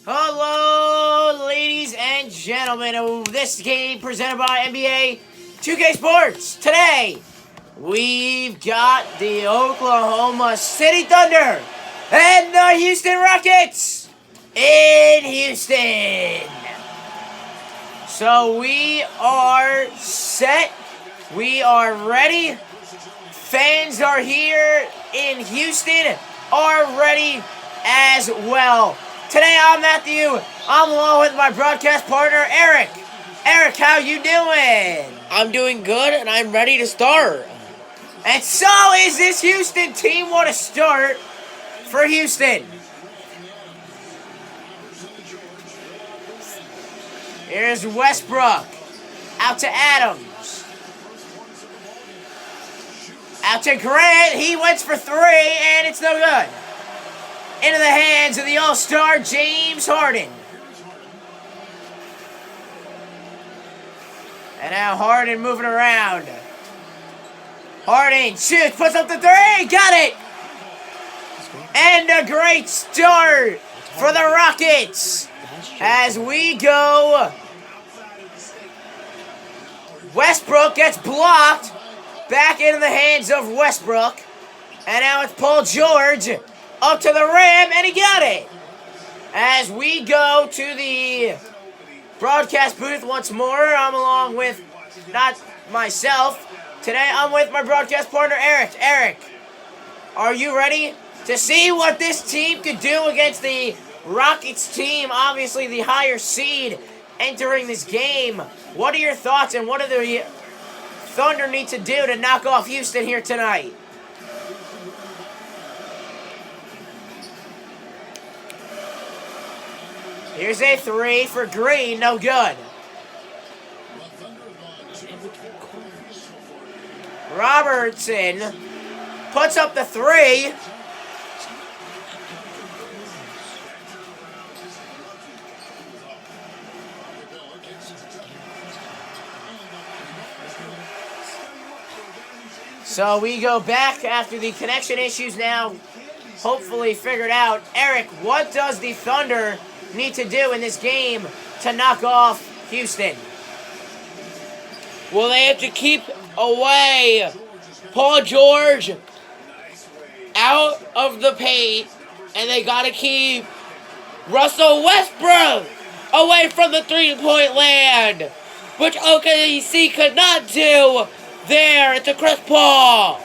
Hello, ladies and gentlemen of this game presented by NBA 2K Sports. Today, we've got the Oklahoma City Thunder and the Houston Rockets in Houston. So we are set. We are ready. Fans are here in Houston, are ready as well. Today I'm Matthew. I'm along with my broadcast partner Eric. Eric, how you doing? I'm doing good and I'm ready to start. And so is this Houston team. What a start for Houston. Here's Westbrook. Out to Adams. Out to Grant. He went for three and it's no good. Into the hands of the All-Star James Harden. And now Harden moving around. Harden shoots, puts up the three, got it! And a great start for the Rockets as we go. Westbrook gets blocked. Back into the hands of Westbrook. And now it's Paul George. Up to the rim, and he got it. As we go to the broadcast booth once more, I'm along with, not myself, today I'm with my broadcast partner, Eric. Eric, are you ready to see what this team could do against the Rockets team, obviously the higher seed entering this game? What are your thoughts, and what do the Thunder need to do to knock off Houston here tonight? Here's a three for Green, no good. Robertson puts up the three. So we go back after the connection issues now hopefully figured out. Eric, what does the Thunder need to do in this game to knock off Houston? Well, they have to keep away Paul George out of the paint, and they got to keep Russell Westbrook away from the three-point land, which OKC could not do there at the Chris Paul.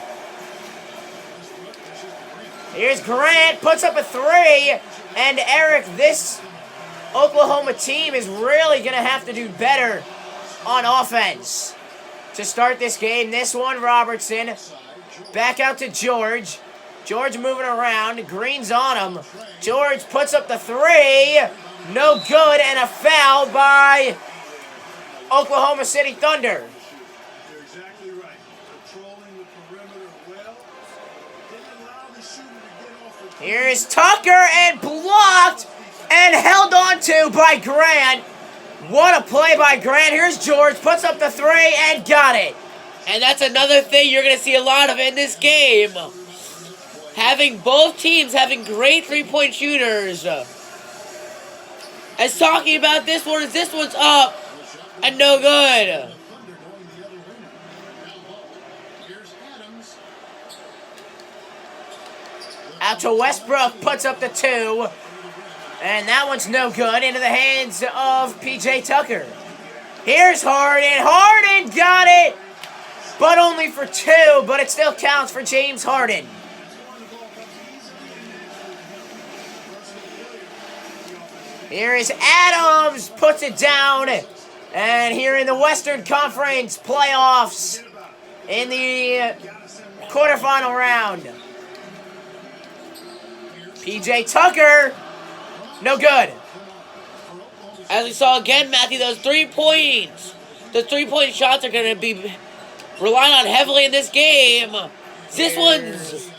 Here's Grant, puts up a three, and Eric, this Oklahoma team is really going to have to do better on offense to start this game. This one, Robertson. Back out to George. George moving around. Green's on him. George puts up the three. No good, and a foul by Oklahoma City Thunder. Here's Tucker, and blocked and held on to by Grant. What a play by Grant. Here's George, puts up the three and got it. And that's another thing you're going to see a lot of in this game. Having both teams having great three-point shooters. As talking about this one's up and no good. Out to Westbrook, puts up the two. And that one's no good. Into the hands of P.J. Tucker. Here's Harden. Harden got it! But only for two, but it still counts for James Harden. Here is Adams, puts it down. And here in the Western Conference playoffs, in the quarterfinal round, P.J. Tucker, no good. As we saw again, Matthew, those 3 points. The 3-point shots are going to be relied on heavily in this game. This one's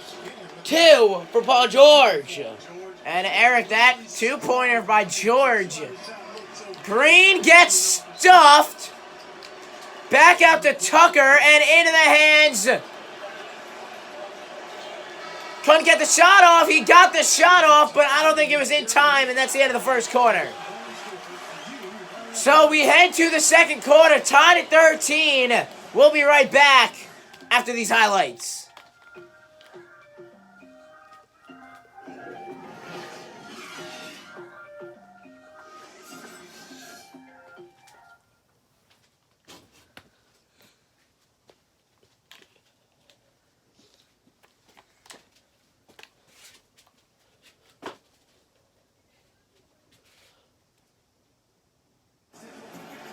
two for Paul George. And Eric, that two-pointer by George. Green gets stuffed. Back out to Tucker and into the hands Couldn't get the shot off. He got the shot off, but I don't think it was in time, and that's the end of the first quarter. So we head to the second quarter, tied at 13. We'll be right back after these highlights.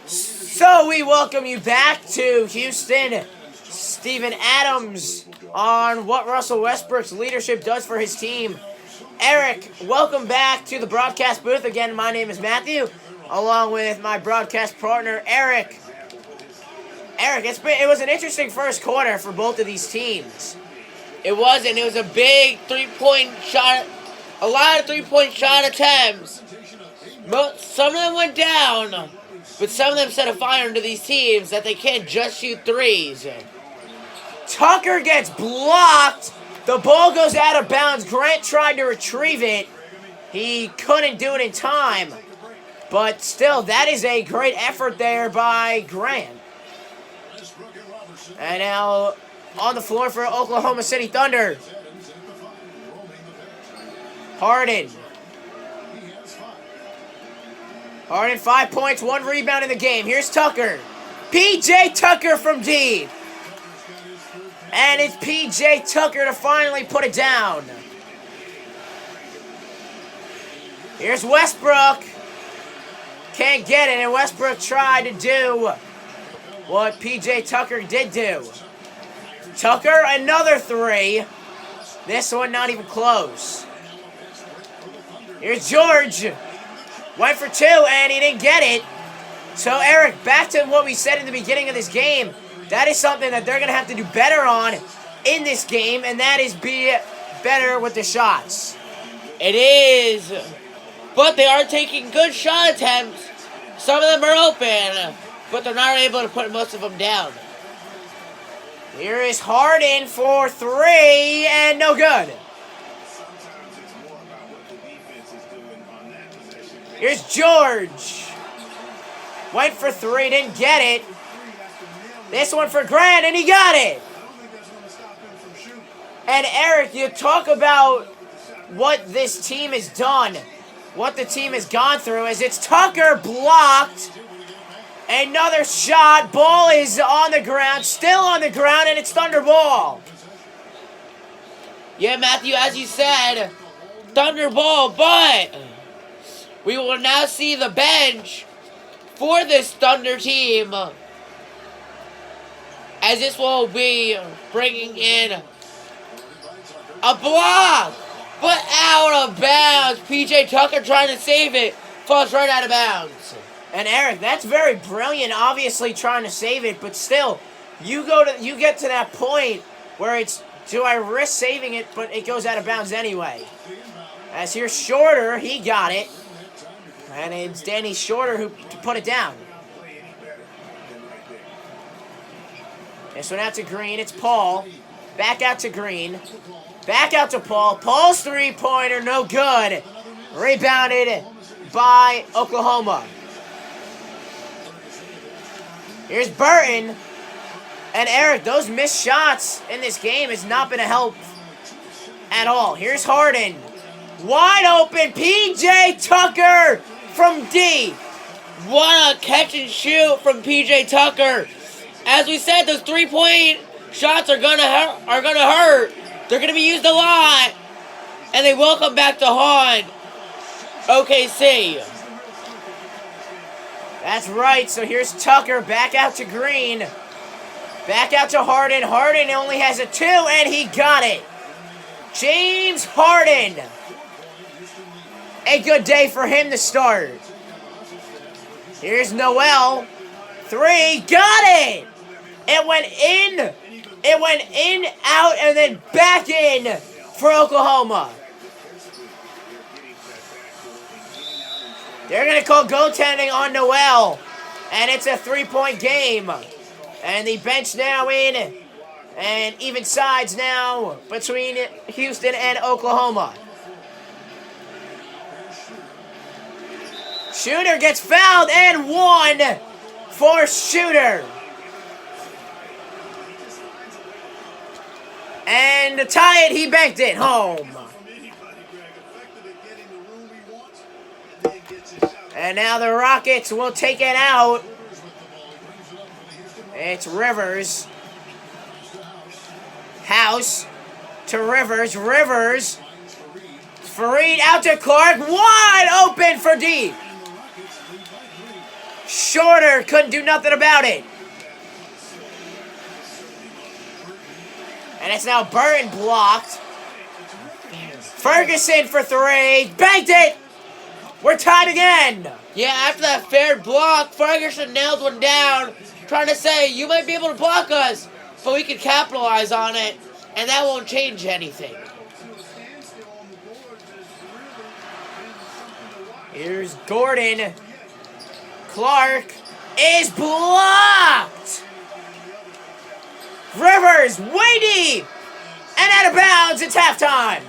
So we welcome you back to Houston. Steven Adams on what Russell Westbrook's leadership does for his team. Eric, welcome back to the broadcast booth. Again, my name is Matthew, along with my broadcast partner, Eric. Eric, it was an interesting first quarter for both of these teams. It wasn't. It was a big three-point shot, a lot of three-point shot attempts. Some of them went down, but some of them set a fire into these teams that they can't just shoot threes. Tucker gets blocked. The ball goes out of bounds. Grant tried to retrieve it. He couldn't do it in time. But still, that is a great effort there by Grant. And now on the floor for Oklahoma City Thunder. Harden. Harden, 5 points, 1 rebound in the game. Here's Tucker. P.J. Tucker from deep. And it's P.J. Tucker to finally put it down. Here's Westbrook. Can't get it, and Westbrook tried to do what P.J. Tucker did do. Tucker, another 3. This one not even close. Here's George. Went for 2, and he didn't get it. So, Eric, back to what we said in the beginning of this game. That is something that they're going to have to do better on in this game, and that is be better with the shots. It is. But they are taking good shot attempts. Some of them are open, but they're not able to put most of them down. Here is Harden for 3, and no good. Here's George. Went for 3, didn't get it. This one for Grant, and he got it. And Eric, you talk about what this team has done, what the team has gone through, as it's Tucker blocked. Another shot. Ball is on the ground, still on the ground, and it's Thunder ball. Yeah, Matthew, as you said, Thunder ball, but we will now see the bench for this Thunder team, as this will be bringing in a block, but out of bounds. P.J. Tucker trying to save it, falls right out of bounds. And Eric, that's very brilliant, obviously trying to save it, but still, you get to that point where it's, do I risk saving it, but it goes out of bounds anyway. As here's Shorter, he got it. And it's Danny Shorter who put it down. This one out to Green. It's Paul. Back out to Green. Back out to Paul. Paul's three-pointer, no good. Rebounded by Oklahoma. Here's Burton. And Eric, those missed shots in this game has not been a help at all. Here's Harden. Wide open. P.J. Tucker from D. What a catch and shoot from P.J. Tucker. As we said, those three-point shots are gonna hurt. They're gonna be used a lot, and they will come back to haunt OKC. That's right. So here's Tucker back out to Green, back out to Harden. Harden only has a 2, and he got it. James Harden. A good day for him to start. Here's Noel. 3, got it! It went in, out, and then back in for Oklahoma. They're going to call goaltending on Noel, and it's a 3-point game. And the bench now in, And even sides now between Houston and Oklahoma. Shooter gets fouled and one for Shooter. And to tie it, he banked it home. And now the Rockets will take it out. It's Rivers. House to Rivers. Rivers. Faried out to Clark. Wide open for deep. Shorter couldn't do nothing about it. And it's now Burton blocked. Ferguson for three. Banked it. We're tied again. Yeah, after that fair block, Ferguson nailed one down, trying to say, you might be able to block us, but we can capitalize on it, and that won't change anything. Here's Gordon. Clark is blocked. Rivers, way deep, and out of bounds. It's halftime.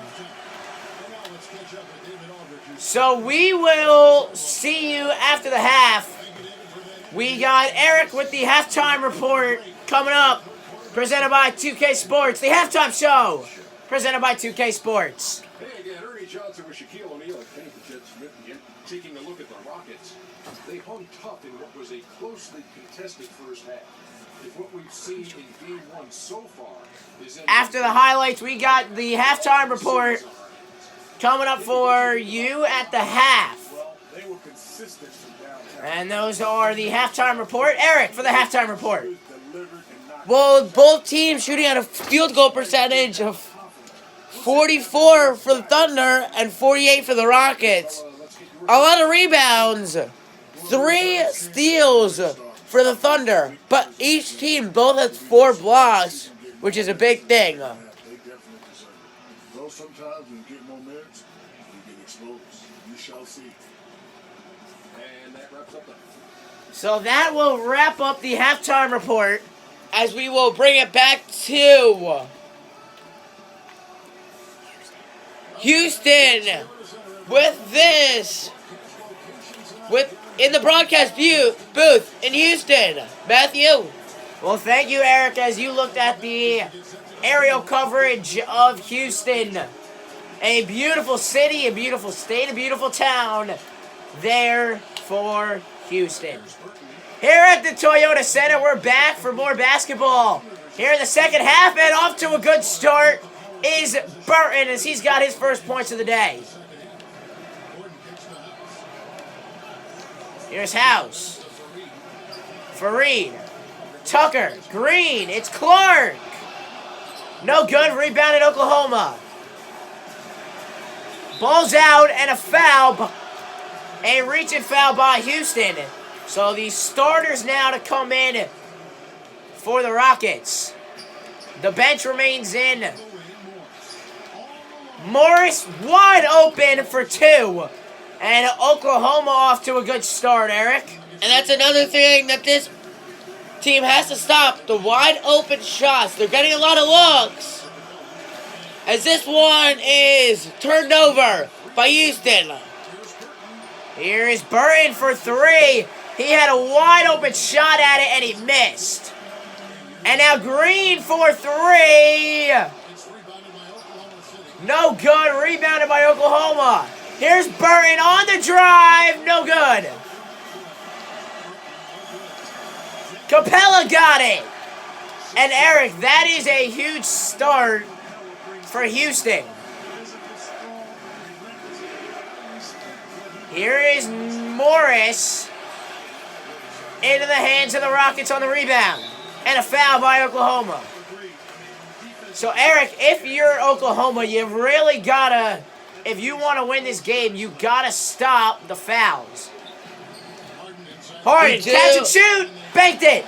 So we will see you after the half. We got Eric with the halftime report coming up, presented by 2K Sports. The halftime show, presented by 2K Sports. Hey again, Ernie Johnson with Shaquille O'Neal and Kenny Jet Smith again, taking a look at the Rockets. They hung tough in what was a closely contested first half. If what we've seen in Game 1 so far is in After the highlights, we got the halftime report coming up for you at the half. well, they were consistent from downtown. And those are the halftime report. Eric for the halftime report. Delivered and not Well, both teams shooting at a field goal percentage of 44 for the Thunder and 48 for the Rockets. A lot of rebounds. 3 steals for the Thunder. But each team both has 4 blocks, which is a big thing. they definitely deserve it. Though sometimes when you get more minutes, you get exposed. You shall see. And that wraps up the So that will wrap up the halftime report. As we will bring it back to Houston with this. In the broadcast booth in Houston. Matthew. Well, thank you, Eric, as you looked at the aerial coverage of Houston. A beautiful city, a beautiful state, a beautiful town there for Houston. Here at the Toyota Center, we're back for more basketball. Here in the second half, and off to a good start is Burton as he's got his first points of the day. Here's House. Fareed. Tucker. Green. It's Clark. No good. Rebounded Oklahoma. Ball's out and a foul. A reaching foul by Houston. So the starters now to come in for the Rockets. The bench remains in. Morris wide open for 2. And Oklahoma off to a good start, Eric. And that's another thing that this team has to stop. The wide open shots. They're getting a lot of looks. As this one is turned over by Houston. Here is Burton for 3. He had a wide open shot at it and he missed. And now Green for 3. No good. Rebounded by Oklahoma. Here's Burton on the drive. No good. Capella got it. And Eric, that is a huge start for Houston. Here is Morris into the hands of the Rockets on the rebound. And a foul by Oklahoma. So Eric, if you're Oklahoma, you've really gotta, if you want to win this game, you gotta stop the fouls. Harden, catch and shoot, banked it.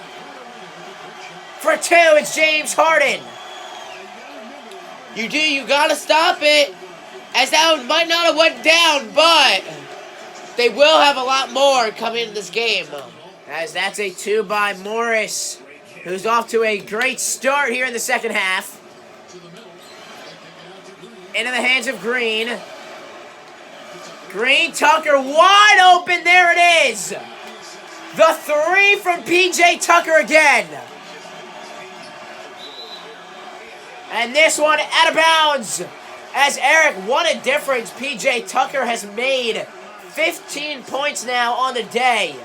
For 2, it's James Harden. You gotta stop it. As that one might not have went down, but they will have a lot more coming in this game. As that's a 2 by Morris. who's off to a great start here in the second half. Into the hands of Green. Green, Tucker wide open. There it is. The three from PJ Tucker again. And this one out of bounds. As Eric, what a difference PJ Tucker has made. 15 points now on the day.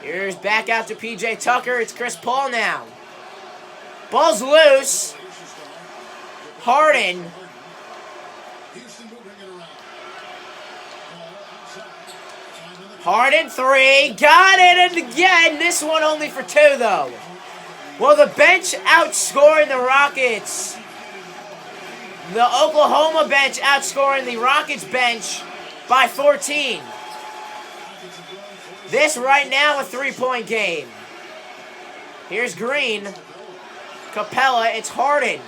Here's back out to PJ Tucker. It's Chris Paul now. Ball's loose. Harden. Harden three. Got it. And again, this one only for two, though. Well, the bench outscoring the Rockets. The Oklahoma bench outscoring the Rockets bench by 14. This right now a three-point game. Here's Green. Capella, it's Harden.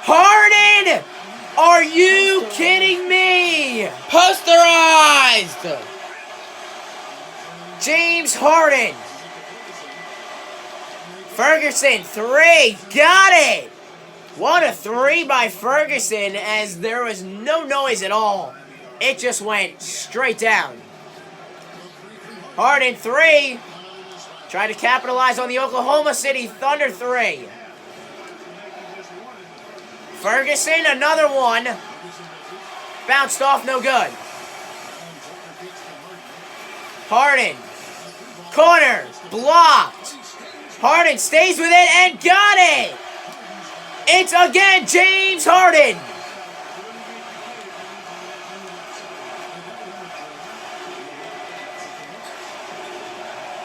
Harden! Are you kidding me? Posterized! James Harden. Ferguson, three. Got it! What a three by Ferguson, as there was no noise at all. It just went straight down. Harden, three. Tried to capitalize on the Oklahoma City Thunder three. Ferguson, another one. Bounced off, no good. Harden. Corner. Blocked. Harden stays with it and got it. It's again James Harden.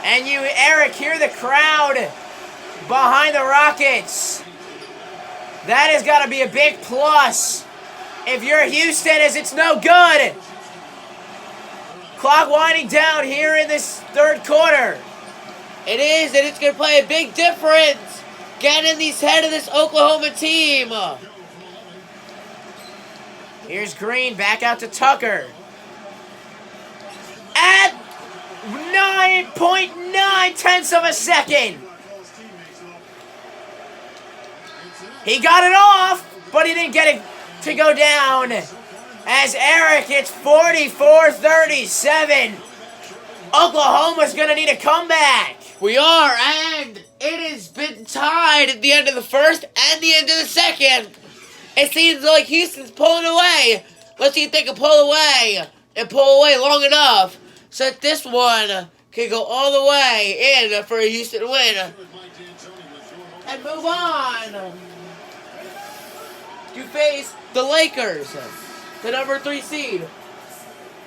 And you, Eric, hear the crowd behind the Rockets. That has got to be a big plus if you're Houston, as it's no good. Clock winding down here in this third quarter. It is, and it's going to play a big difference getting in the head of this Oklahoma team. Here's Green, back out to Tucker. At 9.9 tenths of a second. He got it off, but he didn't get it to go down. As Eric, it's 44-37. Oklahoma's going to need a comeback. We are, and it has been tied at the end of the first and the end of the second. It seems like Houston's pulling away. Let's see if they can pull away and pull away long enough so that this one can go all the way in for a Houston win. And move on to face the Lakers, the number 3 seed.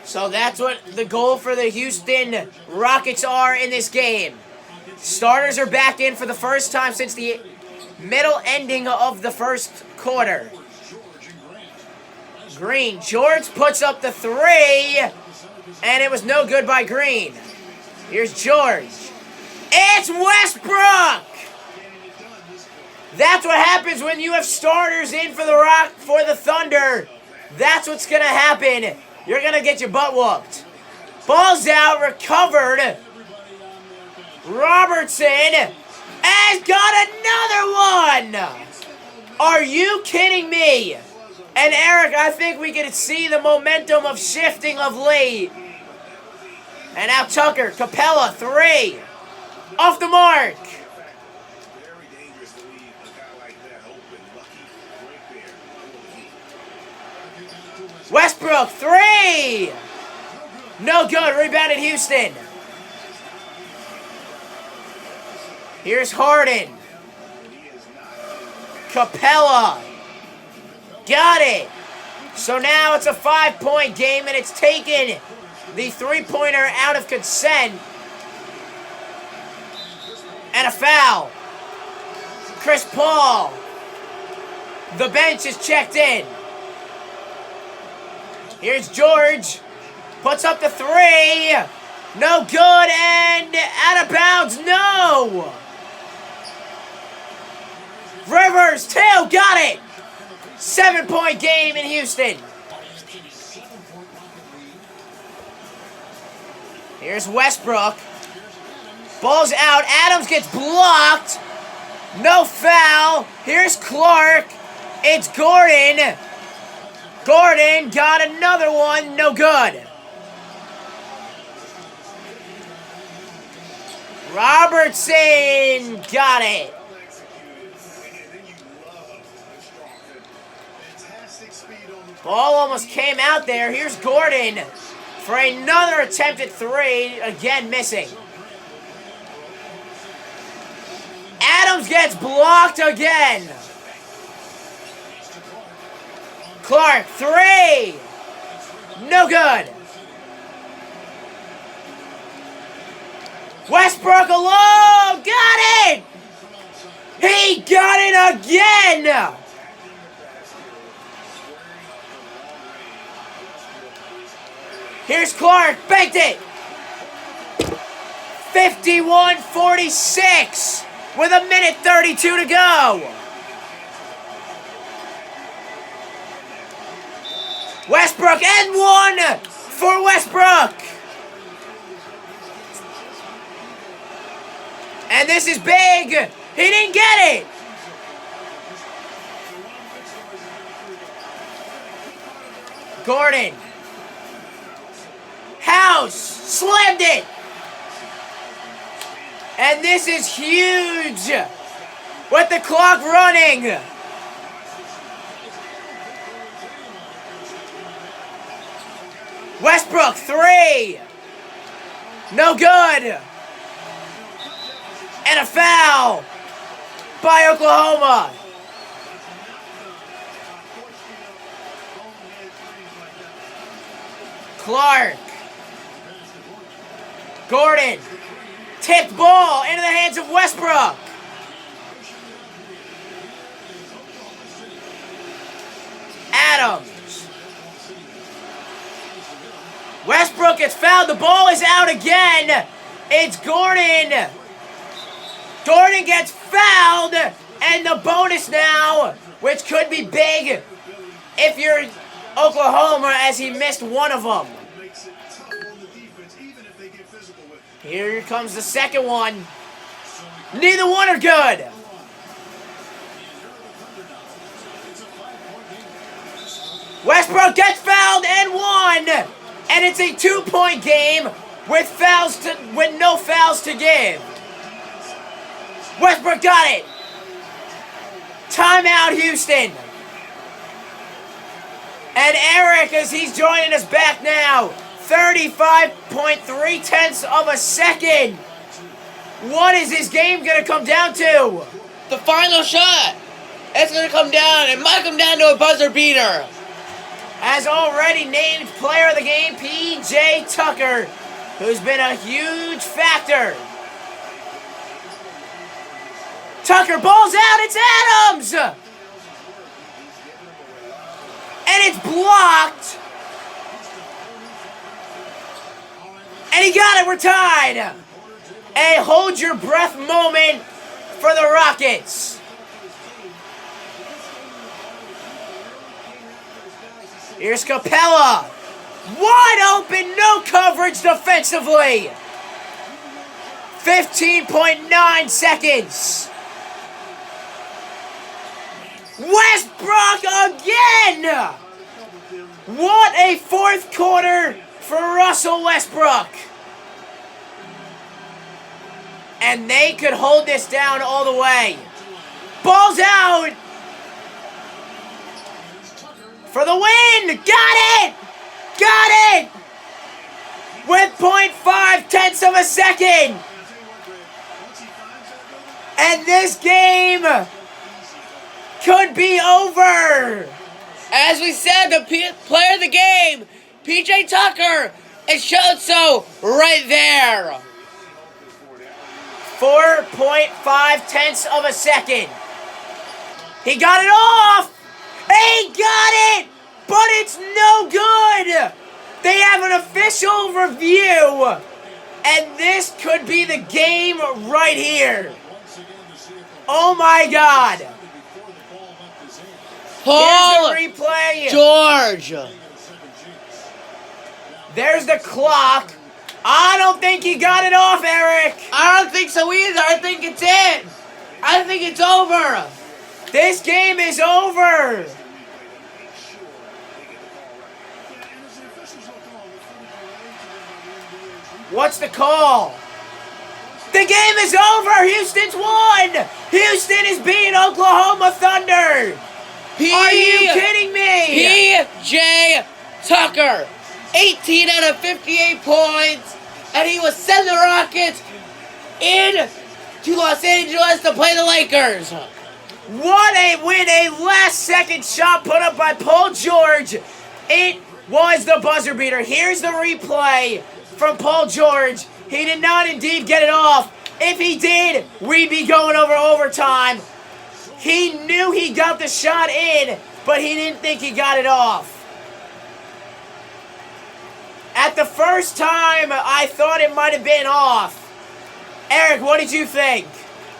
So that's what the goal for the Houston Rockets are in this game. Starters are back in for the first time since the middle ending of the first quarter. Green, George puts up the three, and it was no good by Green. Here's George. It's Westbrook! That's what happens when you have starters in for the Thunder. That's what's going to happen. You're going to get your butt whooped. Ball's out, recovered. Robertson has got another one. Are you kidding me? And Eric, I think we can see the momentum of shifting of late. And now Tucker, Capella, three. Off the mark. Westbrook, three. No good, rebounded Houston. Here's Harden. Capella. Got it. So now it's a 5-point game, and it's taken the three-pointer out of consent. And a foul. Chris Paul. The bench is checked in. Here's George. Puts up the three. No good, and out of bounds. No. Rivers, two, got it. 7-point game in Houston. Here's Westbrook. Ball's out. Adams gets blocked. No foul. Here's Clark. It's Gordon. Gordon got another one. No good. Robertson got it. Ball almost came out there. Here's Gordon for another attempted three. Again, missing. Adams gets blocked again. Clark, three. No good. Westbrook alone. Got it. He got it again. Here's Clark. Banked it. 51-46 with 1:32 to go. Westbrook and one for Westbrook. And this is big. He didn't get it. Gordon. House slammed it. And this is huge with the clock running. Westbrook, three. No good. And a foul by Oklahoma. Clark. Gordon. Tipped ball into the hands of Westbrook. Adams. Westbrook gets fouled. The ball is out again. It's Gordon. Gordon gets fouled. And the bonus now, which could be big if you're Oklahoma, as he missed one of them. Here comes the second one. Neither one are good. Westbrook gets fouled and one. And it's a 2-point game with no fouls to give. Westbrook got it. Timeout, Houston. And Eric, as he's joining us back now, 35.3 of a second. What is this game going to come down to? The final shot. It's going to come down. It might come down to a buzzer beater. As already named player of the game, P.J. Tucker, who's been a huge factor. Tucker, ball's out. It's Adams. And it's blocked. And he got it. We're tied. A hold your breath moment for the Rockets. Here's Capella. Wide open, no coverage defensively. 15.9 seconds. Westbrook again. What a fourth quarter for Russell Westbrook. And they could hold this down all the way. Ball's out. For the win! Got it! Got it! With 0.5 of a second! And this game could be over! As we said, the player of the game, P.J. Tucker, it showed so right there. 4.5 of a second. He got it off! He got it! But it's no good! They have an official review! And this could be the game right here. Oh my God! Paul Here's the replay. George. There's the clock. I don't think he got it off, Eric. I don't think so either. I think it's it. I think it's over. This game is over. What's the call? The game is over. Houston's won. Houston is beating Oklahoma Thunder. Are you kidding me? P.J. Tucker, 18 out of 58 points, and he will send the Rockets in to Los Angeles to play the Lakers. What a win. A last-second shot put up by Paul George. It was the buzzer beater. Here's the replay from Paul George. He did not indeed get it off. If he did, we'd be going over overtime. He knew he got the shot in, but he didn't think he got it off. At the first time, I thought it might have been off. Eric, what did you think?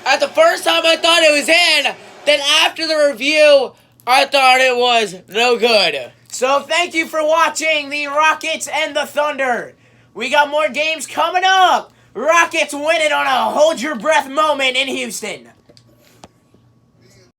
At the first time, I thought it was in. Then after the review, I thought it was no good. So thank you for watching the Rockets and the Thunder. We got more games coming up. Rockets winning on a hold-your-breath moment in Houston.